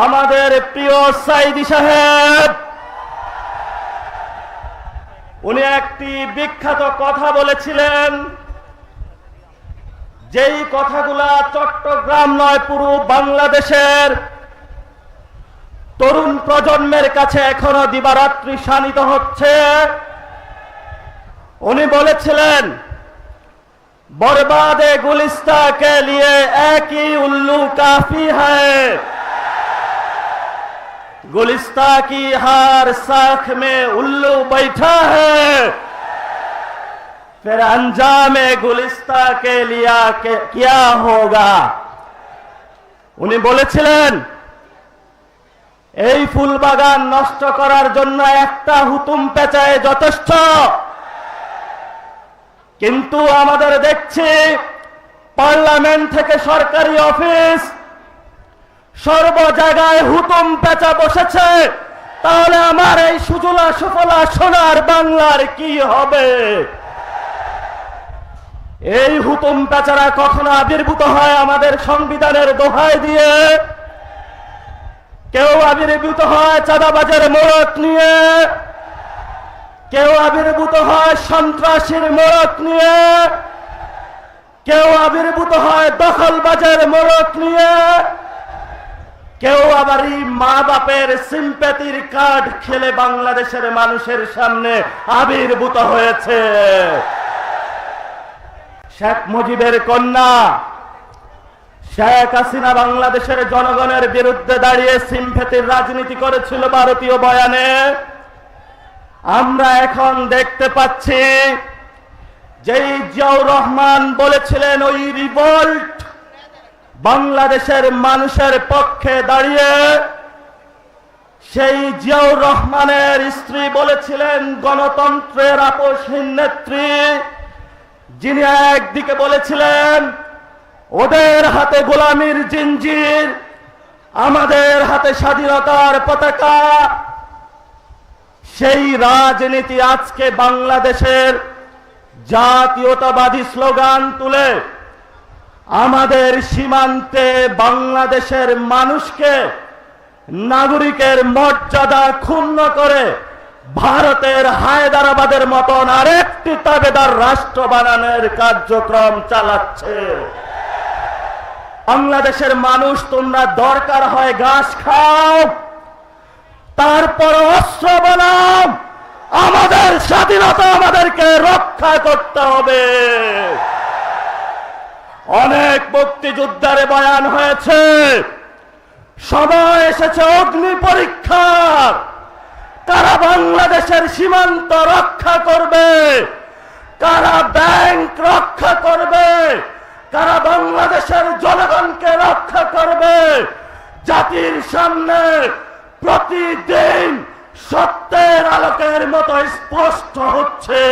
আমাদের প্রিয় সাইদি সাহেব উনি একটি বিখ্যাত কথা বলেছিলেন, যেই কথাগুলা চট্টগ্রাম নয় পুরো বাংলাদেশের তরুণ প্রজন্মের কাছে এখনো দিবারাত্রি শানিত হচ্ছে। উনি বলেছিলেন, बर्बादे गुलिस्ता के लिए एक ही उल्लू काफी है, गुलिस्ता की हर शाख में उल्लू बैठा है, फिर अंजाम गुलिस्ता के लिए क्या होगा। उन्हें বলেছিলেন এই ফুল বাগান নষ্ট করার জন্য একটা হুতুম পেঁচায় যথেষ্ট, কিন্তু আমাদের দেখছি পার্লামেন্ট থেকে সরকারি অফিস সর্ব জায়গায় হুতুম পেঁচা বসেছে। তাহলে আমার এই সুজলা সুফলা সোনার বাংলার কি হবে? এই হুতুম পেঁচারা কখনো আবির্ভূত হয় আমাদের সংবিধানের দোহাই দিয়ে, কেউ আবির্ভূত হয় চাঁদাবাজের মোড়ক নিয়ে, কেউ আবির্ভূত হয় সন্ত্রাসীর মোড়ক নিয়ে, কেউ আবির্ভূত হয় দখলবাজের মোড়ক নিয়ে, কেউ আবার মা বাপের সিম্প্যাথির কার্ড খেলে বাংলাদেশের মানুষের সামনে আবির্ভূত হয়েছে। শেখ মুজিবের কন্যা শেখ হাসিনা বাংলাদেশের জনগণের বিরুদ্ধে দাঁড়িয়ে সিম্প্যাথির রাজনীতি করেছিল ভারতীয় বয়ানে। আমরা এখন দেখতে পাচ্ছি যেই জিয়াউর রহমান বলেছিলেন ওই রিভোল্ট বাংলাদেশের মানুষের পক্ষে দাঁড়িয়ে, সেই জিয়াউর রহমানের স্ত্রী বলেছিলেন গণতন্ত্রের আপোষহীন নেত্রী, যিনি একদিকে বলেছিলেন ওদের হাতে গোলামির জিঞ্জির, আমাদের হাতে স্বাধীনতার পতাকা। সেই রাজনীতি আজকে বাংলাদেশের জাতীয়তাবাদী স্লোগান তুলে আমাদের সীমান্তে বাংলাদেশের মানুষকে নাগরিকের মর্যাদা ক্ষুণ্ণ করে ভারতের হায়দ্রাবাদের মতন আরেকটি তাবেদার রাষ্ট্র বানানোর কার্যক্রম চালাচ্ছে। বাংলাদেশের মানুষ, তোমরা দরকার হয় ঘাস খাও, তারপর অস্ত্র বানাও, আমাদের স্বাধীনতা আমাদেরকে রক্ষা করতে হবে। অনেক মুক্তিযুদ্ধের বয়ান হয়েছে, সময় এসেছে অগ্নি পরীক্ষার। কারা বাংলাদেশের সীমান্ত রক্ষা করবে, কারা ব্যাংক রক্ষা করবে, কারা বাংলাদেশের জনগণকে রক্ষা করবে, জাতির সামনে প্রতিদিন সত্যের আলোকের মতো স্পষ্ট হচ্ছে।